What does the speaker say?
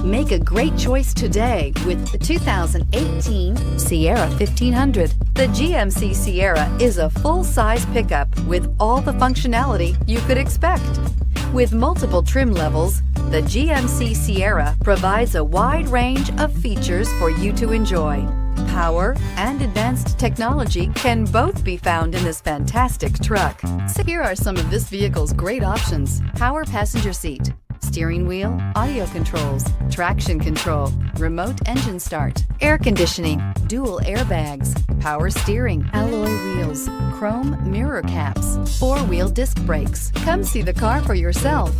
Make a great choice today with the 2018 Sierra 1500. The GMC Sierra is a full-size pickup with all the functionality you could expect. With multiple trim levels, the GMC Sierra provides a wide range of features for you to enjoy. Power and advanced technology can both be found in this fantastic truck. So here are some of this vehicle's great options: power passenger seat, steering wheel audio controls, traction control, remote engine start, air conditioning, dual airbags, power steering, alloy wheels, chrome mirror caps, four-wheel disc brakes. Come see the car for yourself.